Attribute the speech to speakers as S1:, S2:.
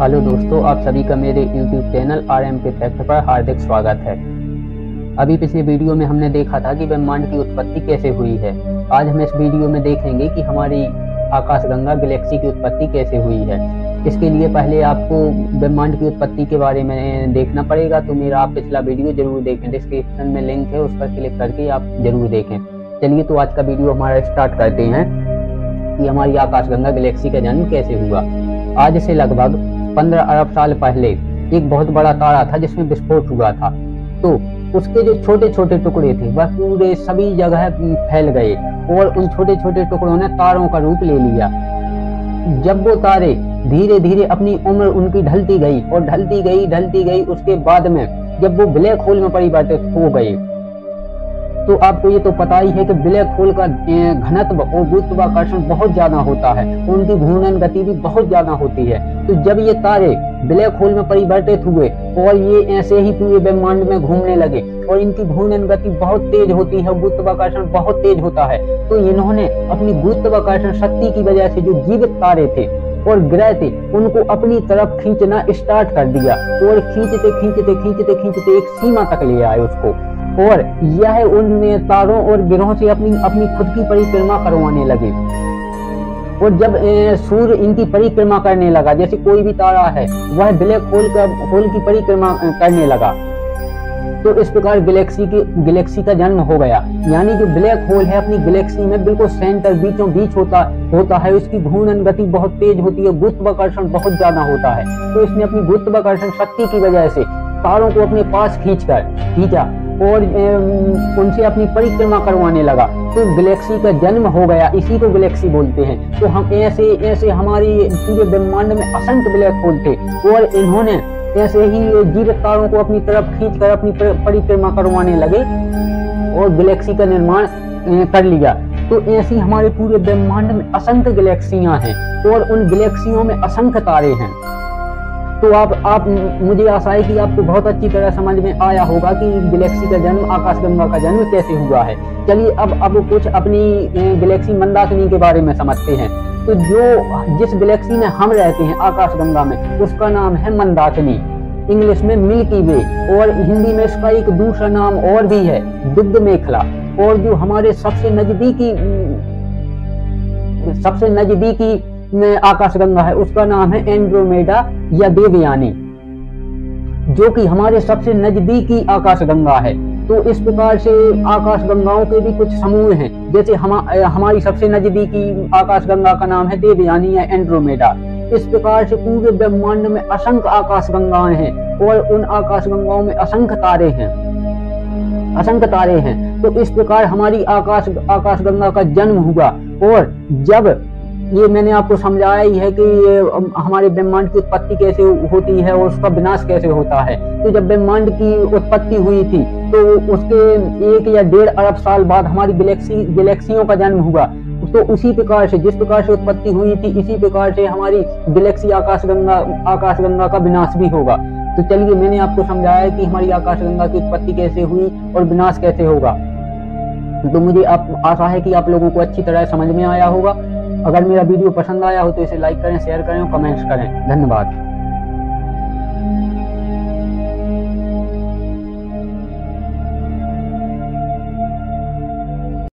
S1: Hello दोस्तों, आप सभी का मेरे YouTube चैनल RMK फैक्ट पर हार्दिक स्वागत है। अभी पिछले वीडियो में हमने देखा था कि ब्रह्मांड की उत्पत्ति कैसे हुई है। आज हम इस वीडियो में देखेंगे कि हमारी आकाशगंगा गैलेक्सी की उत्पत्ति कैसे हुई है। इसके लिए पहले आपको ब्रह्मांड की उत्पत्ति के बारे में देखना पड़ेगा, तो मेरा आप पिछला वीडियो जरूर देखें। डिस्क्रिप्शन में लिंक है, उस पर क्लिक करके आप जरूर देखें। चलिए तो आज का वीडियो हमारा स्टार्ट करते हैं कि हमारी आकाशगंगा गैलेक्सी का जन्म कैसे हुआ। आज से लगभग 15 अरब साल पहले एक बहुत बड़ा तारा था जिसमें विस्फोट हुआ था। तो उसके जो छोटे छोटे टुकड़े थे वह पूरे सभी जगह फैल गए और उन छोटे छोटे टुकड़ों ने तारों का रूप ले लिया। जब वो तारे धीरे धीरे अपनी उम्र उनकी ढलती गई, उसके बाद में जब वो ब्लैक होल में परिवर्तित हो गए, तो आपको ये तो पता ही है कि ब्लैक होल का घनत्व और गुरुत्वाकर्षण बहुत ज्यादा होता है, उनकी घूर्णन गति भी बहुत ज्यादा होती है। तो जब ये तारे ब्लैक होल में परिवर्तित हुए और ये ऐसे ही पूरे ब्रह्मांड में घूमने लगे और इनकी घूर्णन गति बहुत तेज होती है, गुरुत्वाकर्षण बहुत तेज होता है, तो इन्होंने अपनी गुरुत्वाकर्षण शक्ति की वजह से जो जीवित तारे थे और ग्रह थे उनको अपनी तरफ खींचना स्टार्ट कर दिया और खींचते एक सीमा तक ले आए उसको, और यह उन तारों और ग्रहों से अपनी खुद की परिक्रमा करवाने लगे। और जब सूर्य इनकी परिक्रमा करने लगा, जैसे कोई भी तारा है वह ब्लैक होल की परिक्रमा करने लगा, तो इस प्रकार गैलेक्सी का जन्म हो गया। यानी जो ब्लैक होल है अपनी गैलेक्सी में बिल्कुल सेंटर बीचों बीच होता है। उसकी घूर्णन गति बहुत तेज होती है, गुरुत्वाकर्षण बहुत ज्यादा होता है। तो इसने अपनी गुरुत्वाकर्षण शक्ति की वजह से तारों को अपने पास खींचा और उनसे अपनी परिक्रमा करवाने लगा, तो गैलेक्सी का जन्म हो गया। इसी को गैलेक्सी बोलते हैं। तो हम ऐसे हमारी पूरे ब्रह्मांड में असंख्य ब्लैक होल थे और इन्होंने ऐसे ही जीवित तारों को अपनी तरफ खींचकर अपनी परिक्रमा करवाने लगे और गैलेक्सी का निर्माण कर लिया। तो ऐसी हमारे पूरे ब्रह्मांड में असंख्य गैलेक्सियां हैं और उन गैलेक्सियों में असंख्य तारे हैं। तो आप मुझे आशा है कि आपको बहुत अच्छी तरह समझ में आया होगा कि गैलेक्सी का जन्म, आकाशगंगा का जन्म कैसे हुआ है। चलिए अब कुछ अपनी गैलेक्सी मंदाकिनी के बारे में समझते हैं। तो जिस गैलेक्सी में हम रहते हैं आकाशगंगा में, उसका नाम है मंदाकिनी, इंग्लिश में मिल्की वे, और हिंदी में इसका एक दूसरा नाम और भी है, दुग्ध मेखला। और जो हमारे सबसे नजदीकी आकाशगंगा है उसका नाम है एंड्रोमेडा या देवयानी, जो कि हमारे सबसे नजदीकी आकाशगंगा है। तो इस प्रकार से आकाशगंगाओं के भी कुछ समूह हैं। जैसे हमारी सबसे नजदीकी आकाशगंगा का नाम है देवयानी या एंड्रोमेडा। इस प्रकार से पूरे ब्रह्मांड में असंख्य आकाशगंगाएं हैं और उन आकाशगंगाओं में असंख्य तारे हैं। तो इस प्रकार हमारी आकाशगंगा का जन्म हुआ। और जब ये मैंने आपको समझाया ही है कि हमारे ब्रह्मांड की उत्पत्ति कैसे होती है और उसका विनाश कैसे होता है। तो जब ब्रह्मांड की उत्पत्ति हुई थी तो उसके 1 या 1.5 अरब साल बाद हमारी गैलेक्सियों का जन्म हुआ। तो उसी प्रकार से जिस प्रकार से उत्पत्ति हुई थी, इसी प्रकार से हमारी गैलेक्सी आकाशगंगा का विनाश भी होगा। तो चलिए, मैंने आपको समझाया कि हमारी आकाशगंगा की उत्पत्ति कैसे हुई और विनाश कैसे होगा। तो मुझे आशा है कि आप लोगों को अच्छी तरह समझ में आया होगा। अगर मेरा वीडियो पसंद आया हो तो इसे लाइक करें, शेयर करें और कमेंट्स करें। धन्यवाद।